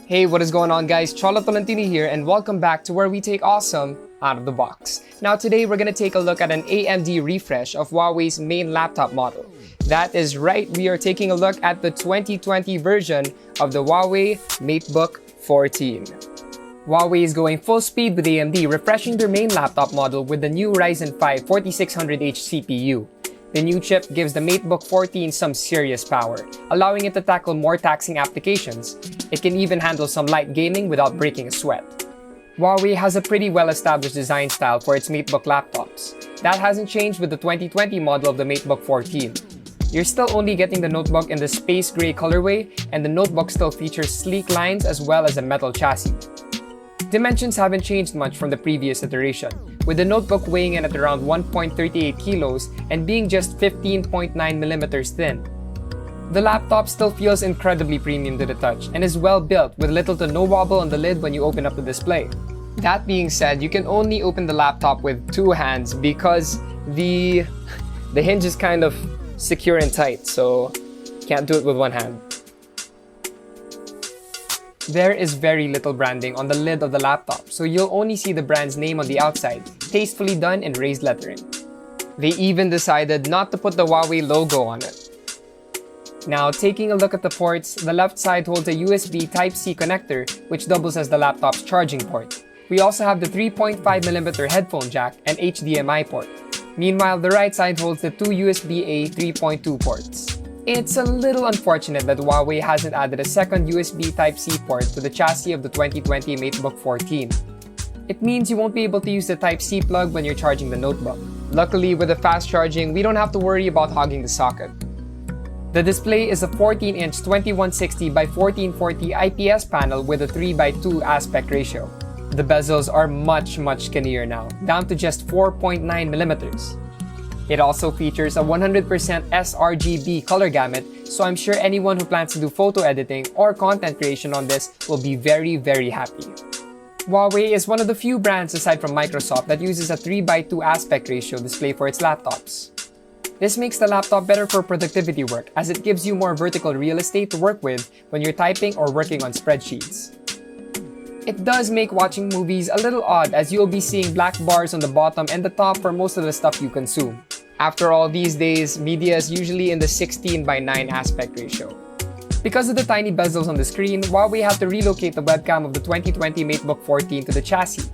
Hey, what is going on guys? Cholo here and welcome back to where we take awesome out of the box. Now today we're gonna take a look at an AMD refresh of Huawei's main laptop model. That is right, we are taking a look at the 2020 version of the Huawei Matebook 14. Huawei is going full speed with AMD, refreshing their main laptop model with the new Ryzen 5 4600H CPU. The new chip gives the Matebook 14 some serious power, allowing it to tackle more taxing applications. It can even handle some light gaming without breaking a sweat. Huawei has a pretty well-established design style for its Matebook laptops. That hasn't changed with the 2020 model of the Matebook 14. You're still only getting the notebook in the space gray colorway, and the notebook still features sleek lines as well as a metal chassis. Dimensions haven't changed much from the previous iteration, with the notebook weighing in at around 1.38 kilos and being just 15.9mm thin. The laptop still feels incredibly premium to the touch and is well built with little to no wobble on the lid when you open up the display. That being said, you can only open the laptop with two hands because the hinge is kind of secure and tight, so you can't do it with one hand. There is very little branding on the lid of the laptop, so you'll only see the brand's name on the outside, tastefully done in raised lettering. They even decided not to put the Huawei logo on it. Now, taking a look at the ports, the left side holds a USB Type-C connector, which doubles as the laptop's charging port. We also have the 3.5mm headphone jack and HDMI port. Meanwhile, the right side holds the two USB-A 3.2 ports. It's a little unfortunate that Huawei hasn't added a second USB Type-C port to the chassis of the 2020 Matebook 14. It means you won't be able to use the Type-C plug when you're charging the notebook. Luckily, with the fast charging, we don't have to worry about hogging the socket. The display is a 14-inch 2160 by 1440 IPS panel with a 3:2 aspect ratio. The bezels are much skinnier now, down to just 4.9mm. It also features a 100% sRGB color gamut, so I'm sure anyone who plans to do photo editing or content creation on this will be very happy. Huawei is one of the few brands aside from Microsoft that uses a 3:2 aspect ratio display for its laptops. This makes the laptop better for productivity work as it gives you more vertical real estate to work with when you're typing or working on spreadsheets. It does make watching movies a little odd as you'll be seeing black bars on the bottom and the top for most of the stuff you consume. After all, these days, media is usually in the 16:9 aspect ratio. Because of the tiny bezels on the screen, Huawei had to relocate the webcam of the 2020 Matebook 14 to the chassis.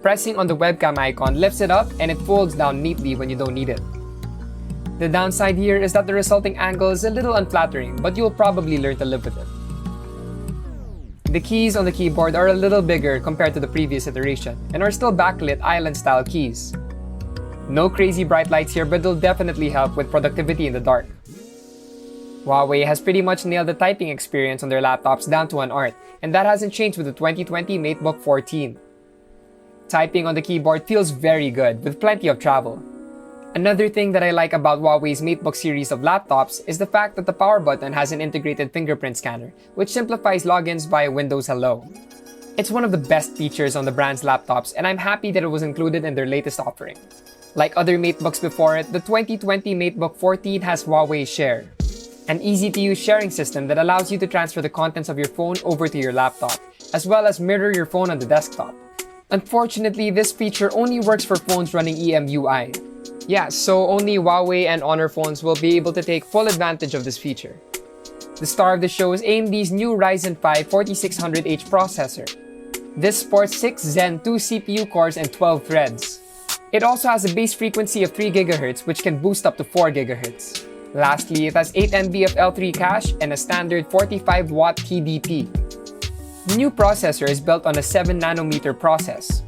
Pressing on the webcam icon lifts it up and it folds down neatly when you don't need it. The downside here is that the resulting angle is a little unflattering, but you'll probably learn to live with it. The keys on the keyboard are a little bigger compared to the previous iteration and are still backlit island-style keys. No crazy bright lights here, but they'll definitely help with productivity in the dark. Huawei has pretty much nailed the typing experience on their laptops down to an art, and that hasn't changed with the 2020 Matebook 14. Typing on the keyboard feels very good, with plenty of travel. Another thing that I like about Huawei's Matebook series of laptops is the fact that the power button has an integrated fingerprint scanner, which simplifies logins via Windows Hello. It's one of the best features on the brand's laptops, and I'm happy that it was included in their latest offering. Like other Matebooks before it, the 2020 Matebook 14 has Huawei Share, an easy-to-use sharing system that allows you to transfer the contents of your phone over to your laptop, as well as mirror your phone on the desktop. Unfortunately, this feature only works for phones running EMUI. Yeah, so only Huawei and Honor phones will be able to take full advantage of this feature. The star of the show is AMD's new Ryzen 5 4600H processor. This sports 6 Zen 2 CPU cores and 12 threads. It also has a base frequency of 3 GHz, which can boost up to 4 GHz. Lastly, it has 8 MB of L3 cache and a standard 45W TDP. The new processor is built on a 7nm process.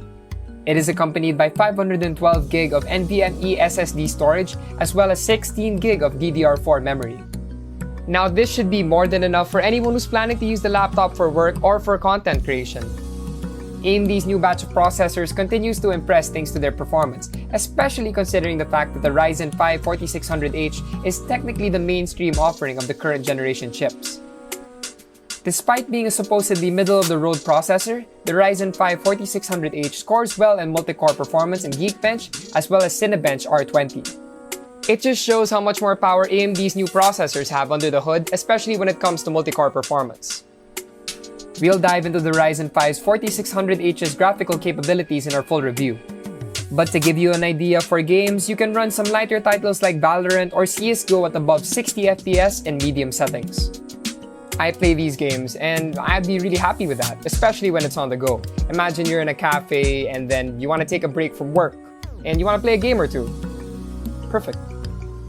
It is accompanied by 512GB of NVMe SSD storage as well as 16GB of DDR4 memory. Now this should be more than enough for anyone who's planning to use the laptop for work or for content creation. AMD's new batch of processors continues to impress thanks to their performance, especially considering the fact that the Ryzen 5 4600H is technically the mainstream offering of the current generation chips. Despite being a supposedly middle-of-the-road processor, the Ryzen 5 4600H scores well in multi-core performance in Geekbench as well as Cinebench R20. It just shows how much more power AMD's new processors have under the hood, especially when it comes to multi-core performance. We'll dive into the Ryzen 5's 4600H's graphical capabilities in our full review. But to give you an idea, for games, you can run some lighter titles like Valorant or CSGO at above 60 FPS in medium settings. I play these games and I'd be really happy with that, especially when it's on the go. Imagine you're in a cafe and then you want to take a break from work and you want to play a game or two. Perfect.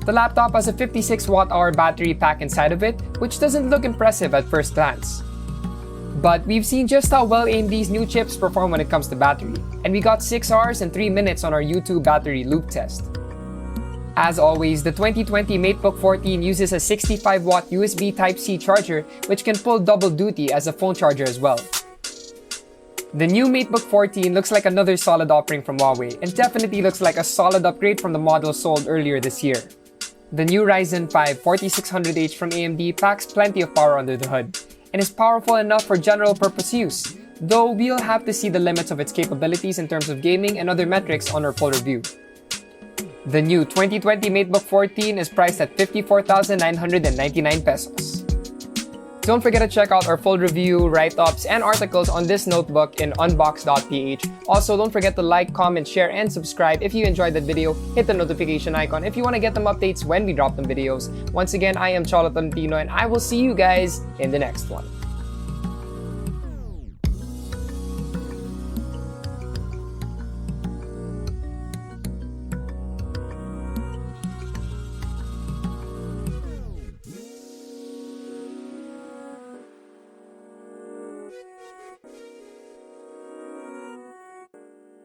The laptop has a 56 watt-hour battery pack inside of it, which doesn't look impressive at first glance. But we've seen just how well AMD's new chips perform when it comes to battery, and we got 6 hours and 3 minutes on our YouTube battery loop test. As always, the 2020 Matebook 14 uses a 65-watt USB Type-C charger, which can pull double duty as a phone charger as well. The new Matebook 14 looks like another solid offering from Huawei, and definitely looks like a solid upgrade from the model sold earlier this year. The new Ryzen 5 4600H from AMD packs plenty of power under the hood, and is powerful enough for general purpose use, though we'll have to see the limits of its capabilities in terms of gaming and other metrics on our full review. The new 2020 Matebook 14 is priced at 54,999 pesos. Don't forget to check out our full review, write-ups, and articles on this notebook in unbox.ph. Also, don't forget to like, comment, share, and subscribe if you enjoyed that video. Hit the notification icon if you want to get them updates when we drop them videos. Once again, I am Cholo, and I will see you guys in the next one.